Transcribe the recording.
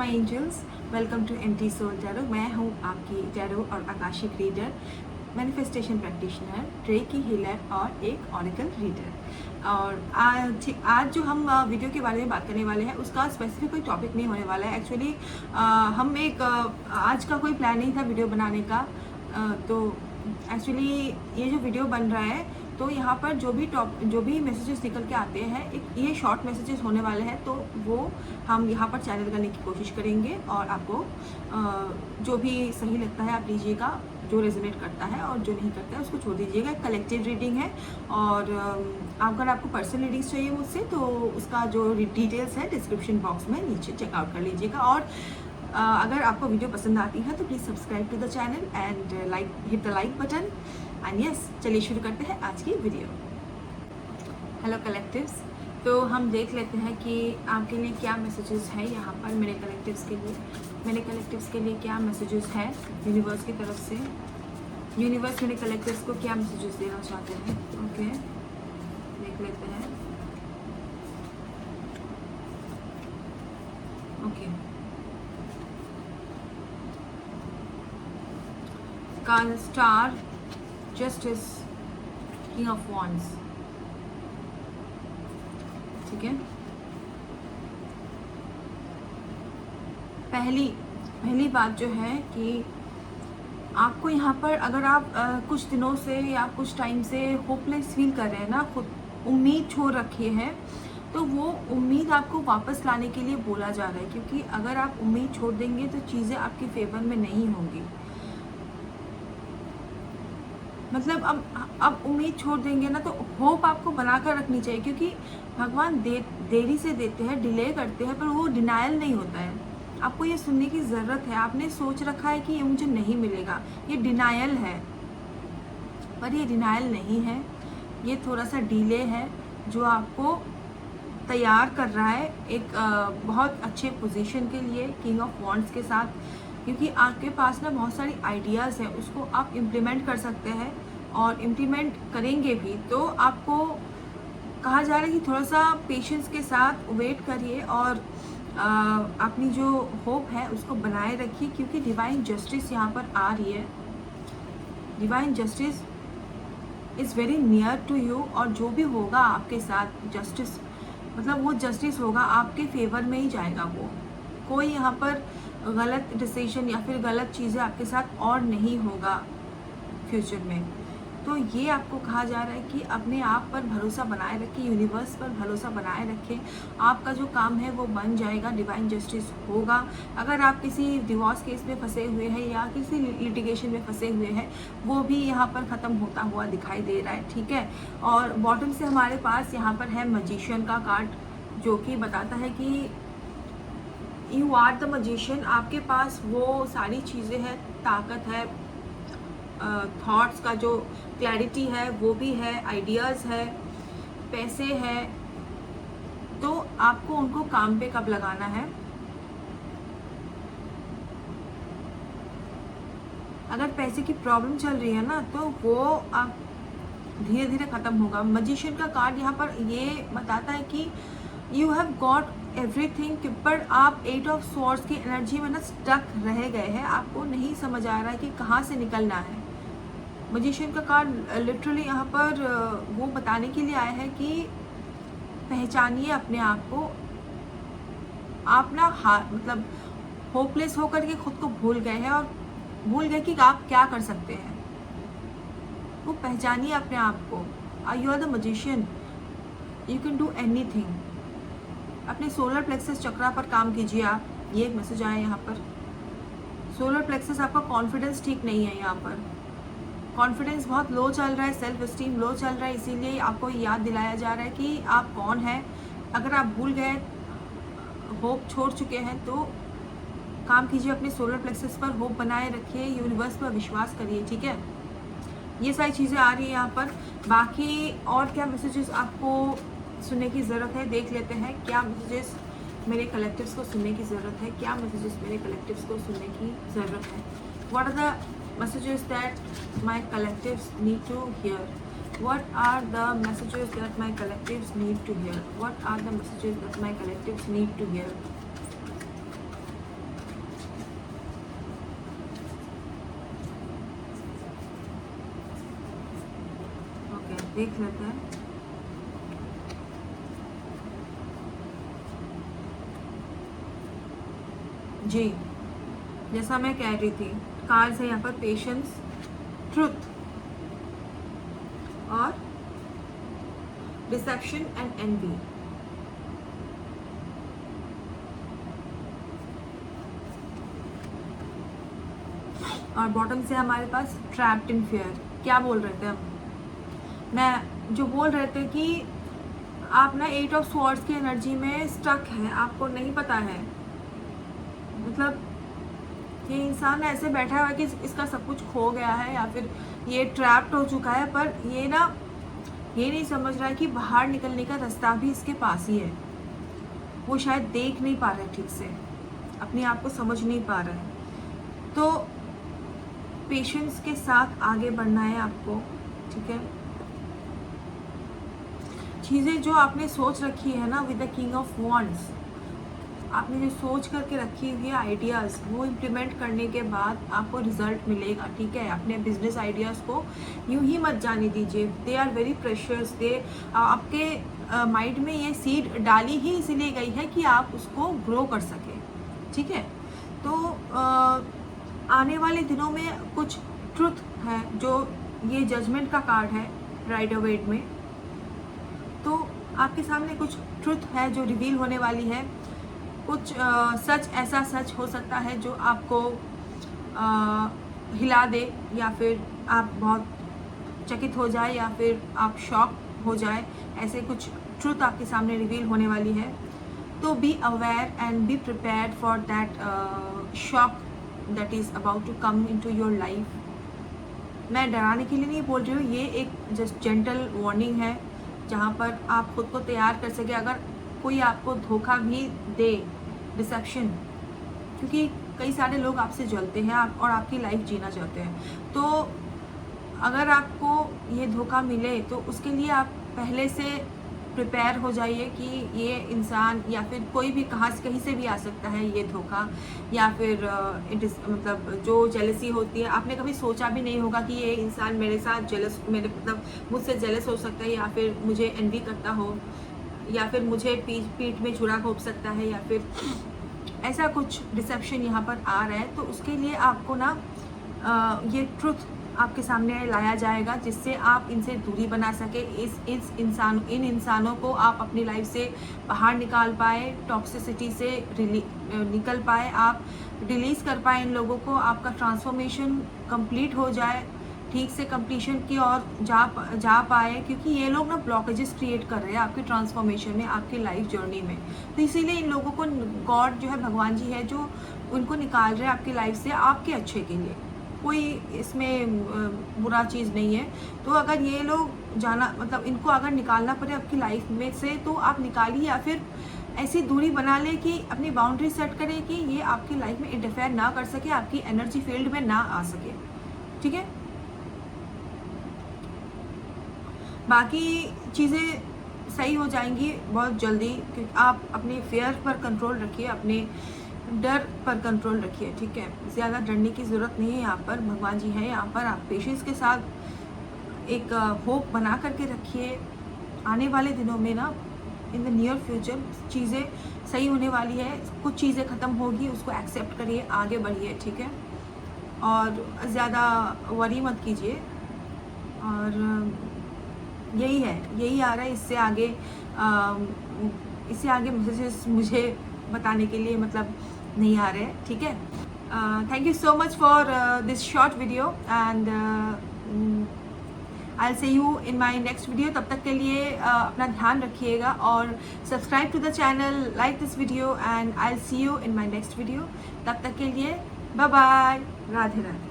My angels, welcome to anti soul tarot. मैं हूँ आपकी टैरो और akashic reader, manifestation practitioner, reiki healer और एक ऑरेकल रीडर। और आज जो हम वीडियो के बारे में बात करने वाले हैं उसका स्पेसिफिक कोई टॉपिक नहीं होने वाला है। एक्चुअली हम आज का कोई प्लान नहीं था वीडियो बनाने का। तो एक्चुअली ये जो वीडियो बन रहा है तो यहाँ पर जो भी मैसेजेस निकल के आते हैं, ये शॉर्ट मैसेजेस होने वाले हैं, तो वो हम यहाँ पर चैनल करने की कोशिश करेंगे। और आपको जो भी सही लगता है आप लीजिएगा, जो रेजोनेट करता है, और जो नहीं करता है उसको छोड़ दीजिएगा। कलेक्टिव रीडिंग है, और अगर आपको पर्सनल रीडिंग्स चाहिए मुझसे तो उसका जो डिटेल्स है डिस्क्रिप्शन बॉक्स में नीचे चेकआउट कर लीजिएगा। और अगर आपको वीडियो पसंद आती है तो please subscribe to the channel and hit the like button. And yes, चलिए शुरू करते हैं आज की वीडियो। हेलो कलेक्टिव्स, तो हम देख लेते हैं कि आपके लिए क्या मैसेजेस है यहाँ पर। मेरे कलेक्टिव्स के लिए क्या मैसेजेस है यूनिवर्स की तरफ से। यूनिवर्स मेरे कलेक्टिव्स को क्या मैसेजेस देना चाहते हैं, ओके देख लेते हैं। Okay, card star, justice, king of wands, ठीक है। पहली बात जो है कि आपको यहाँ पर अगर आप कुछ दिनों से या कुछ टाइम से होपलेस फील कर रहे हैं ना, खुद उम्मीद छोड़ रखी है, तो वो उम्मीद आपको वापस लाने के लिए बोला जा रहा है। क्योंकि अगर आप उम्मीद छोड़ देंगे तो चीज़ें आपके फेवर में नहीं होंगी। मतलब अब उम्मीद छोड़ देंगे ना, तो होप आपको बनाकर रखनी चाहिए। क्योंकि भगवान देरी से देते हैं, डिले करते हैं, पर वो डिनायल नहीं होता है। आपको ये सुनने की ज़रूरत है। आपने सोच रखा है कि ये मुझे नहीं मिलेगा, ये डिनायल है, पर ये डिनायल नहीं है। ये थोड़ा सा डिले है जो आपको तैयार कर रहा है एक बहुत अच्छे पोजीशन के लिए, किंग ऑफ वॉन्ड्स के साथ। क्योंकि आपके पास ना बहुत सारी आइडियाज़ हैं, उसको आप इम्प्लीमेंट कर सकते हैं और इम्प्लीमेंट करेंगे भी। तो आपको कहा जा रहा है कि थोड़ा सा पेशेंस के साथ वेट करिए और अपनी जो होप है उसको बनाए रखिए। क्योंकि डिवाइन जस्टिस यहाँ पर आ रही है। Divine justice is very near to you. और जो भी होगा आपके साथ जस्टिस, मतलब वो जस्टिस होगा आपके फेवर में ही जाएगा। वो कोई यहाँ पर गलत डिसीजन या फिर गलत चीज़ें आपके साथ और नहीं होगा फ्यूचर में। तो ये आपको कहा जा रहा है कि अपने आप पर भरोसा बनाए रखें, यूनिवर्स पर भरोसा बनाए रखें। आपका जो काम है वो बन जाएगा, डिवाइन जस्टिस होगा। अगर आप किसी डिवोर्स केस में फंसे हुए हैं या किसी लिटिगेशन में फंसे हुए हैं, वो भी यहाँ पर ख़त्म होता हुआ दिखाई दे रहा है, ठीक है। और बॉटम से हमारे पास यहाँ पर है मैजिशियन का कार्ड, जो कि बताता है कि यू आर द मैजिशियन। आपके पास वो सारी चीज़ें हैं, ताकत है, थॉट्स का जो क्लैरिटी है वो भी है, आइडियाज़ है, पैसे हैं। तो आपको उनको काम पे कब लगाना है। अगर पैसे की प्रॉब्लम चल रही है ना, तो वो आप धीरे धीरे ख़त्म होगा। मैजिशियन का कार्ड यहाँ पर ये बताता है कि यू हैव गॉट एवरीथिंग, पर आप 8 ऑफ स्वॉर्ड्स की एनर्जी में ना स्टक रह गए हैं। आपको नहीं समझ आ रहा है कि कहाँ से निकलना है। मैजिशियन का कार्ड लिटरली यहाँ पर वो बताने के लिए आया है कि पहचानिए अपने आप को। आप ना मतलब होपलेस होकर के खुद को भूल गए हैं और भूल गए कि आप क्या कर सकते हैं। वो पहचानिए अपने आप को। You are the magician, you can do anything. अपने सोलर प्लेक्सस चक्रा पर काम कीजिए आप। ये एक मैसेज आया यहाँ पर। सोलर प्लेक्सस, आपका कॉन्फिडेंस ठीक नहीं है। यहाँ पर कॉन्फिडेंस बहुत लो चल रहा है, सेल्फ एस्टीम लो चल रहा है। इसीलिए आपको याद दिलाया जा रहा है कि आप कौन हैं। अगर आप भूल गए, होप छोड़ चुके हैं, तो काम कीजिए अपने सोलर प्लेक्सस पर, होप बनाए रखिए, यूनिवर्स पर विश्वास करिए, ठीक है। ये सारी चीज़ें आ रही है यहाँ पर। बाकी और क्या मैसेजेस आपको सुनने की ज़रूरत है, देख लेते हैं। क्या मैसेजेस मेरे कलेक्टिव्स को सुनने की ज़रूरत है, क्या मैसेजेस मेरे कलेक्टिव्स को सुनने की ज़रूरत है। What are the messages that my collectives need to hear? What are the messages that my collectives need to hear? What are the messages that my collectives need to hear? देख लेते हैं। जी, जैसा मैं कह रही थी, कार्ड्स है यहाँ पर पेशेंस, ट्रुथ और डिसेप्शन एंड एनवी। और बॉटम से हमारे पास ट्रैप्ड इन फियर। क्या बोल रहे थे हम? मैं जो बोल रहे थे कि आप ना 8 ऑफ स्वॉर्ड्स की एनर्जी में स्टक हैं, आपको नहीं पता है, मतलब ये इंसान ऐसे बैठा हुआ है कि इसका सब कुछ खो गया है या फिर ये ट्रैप्ड हो चुका है, पर ये ना ये नहीं समझ रहा है कि बाहर निकलने का रास्ता भी इसके पास ही है। वो शायद देख नहीं पा रहा है ठीक से, अपने आप को समझ नहीं पा रहा है। तो पेशेंस के साथ आगे बढ़ना है आपको, ठीक है। चीज़ें जो आपने सोच रखी है ना, with the king of wands, आपने जो सोच करके रखी हुई है आइडियाज़, वो इम्प्लीमेंट करने के बाद आपको रिजल्ट मिलेगा, ठीक है। अपने बिजनेस आइडियाज़ को यूं ही मत जाने दीजिए, दे आर वेरी प्रेशियस। दे आपके माइंड में ये सीड डाली ही इसीलिए गई है कि आप उसको ग्रो कर सकें, ठीक है। तो आने वाले दिनों में कुछ ट्रुथ है, जो ये जजमेंट का कार्ड है राइडर वेट में, तो आपके सामने कुछ ट्रुथ है जो रिवील होने वाली है। कुछ सच, ऐसा सच हो सकता है जो आपको हिला दे, या फिर आप बहुत चकित हो जाए, या फिर आप शॉक हो जाए। ऐसे कुछ ट्रुथ आपके सामने रिवील होने वाली है। तो be aware and be prepared for that shock that is about to come into your life. मैं डराने के लिए नहीं बोल रही हूँ, ये एक जस्ट जेंटल वार्निंग है, जहाँ पर आप खुद को तैयार कर सके अगर कोई आपको धोखा भी दे, डिसेप्शन, क्योंकि कई सारे लोग आपसे जलते हैं और आपकी लाइफ जीना चाहते हैं। तो अगर आपको ये धोखा मिले तो उसके लिए आप पहले से प्रिपेयर हो जाइए कि ये इंसान या फिर कोई भी कहीं से भी आ सकता है ये धोखा, या फिर मतलब जो जेलसी होती है, आपने कभी सोचा भी नहीं होगा कि ये इंसान मेरे साथ जेलस, मेरे मतलब मुझसे जेलस हो सकता है, या फिर मुझे एनवी करता हो, या फिर मुझे पीठ में छुरा घोंप सकता है, या फिर ऐसा कुछ डिसेप्शन यहाँ पर आ रहा है। तो उसके लिए आपको ना ये ट्रुथ आपके सामने लाया जाएगा, जिससे आप इनसे दूरी बना सके। इन इंसानों को आप अपनी लाइफ से बाहर निकाल पाए, टॉक्सिसिटी से निकल पाए, आप रिलीज़ कर पाए इन लोगों को, आपका ट्रांसफॉर्मेशन कंप्लीट हो जाए, ठीक से कंप्लीशन की ओर जा पाए, क्योंकि ये लोग ना ब्लॉकेजेस क्रिएट कर रहे हैं आपकी ट्रांसफॉर्मेशन में, आपकी लाइफ जर्नी में। तो इसीलिए इन लोगों को गॉड जो है, भगवान जी है, जो उनको निकाल रहे हैं आपकी लाइफ से आपके अच्छे के लिए। कोई इसमें बुरा चीज़ नहीं है। तो अगर ये लोग जाना, मतलब इनको अगर निकालना पड़े आपकी लाइफ में से, तो आप निकालिए, या फिर ऐसी दूरी बना ले कि अपनी बाउंड्री सेट करें कि ये आपकी लाइफ में इंटरफेयर ना कर सके, आपकी एनर्जी फील्ड में ना आ सके, ठीक है। बाकी चीज़ें सही हो जाएंगी बहुत जल्दी, क्योंकि आप अपने फेयर पर कंट्रोल रखिए, अपने डर पर कंट्रोल रखिए, ठीक है। ज़्यादा डरने की ज़रूरत नहीं है यहाँ पर, भगवान जी हैं यहाँ पर। आप पेशेंस के साथ एक होप बना करके रखिए। आने वाले दिनों में ना, इन द नियर फ्यूचर चीज़ें सही होने वाली है। कुछ चीज़ें ख़त्म होगी, उसको एक्सेप्ट करिए, आगे बढ़िए, ठीक है। और ज़्यादा वरी मत कीजिए। और यही है, यही आ रहा है। इससे आगे मैसेजेस मुझे बताने के लिए मतलब नहीं आ रहे हैं, ठीक है। Thank you so much for this short video, and I will see you in my next video. तब तक के लिए अपना ध्यान रखिएगा और subscribe to the channel, like this video, and I will see you in my next video. तब तक के लिए बाय बाय, राधे राधे।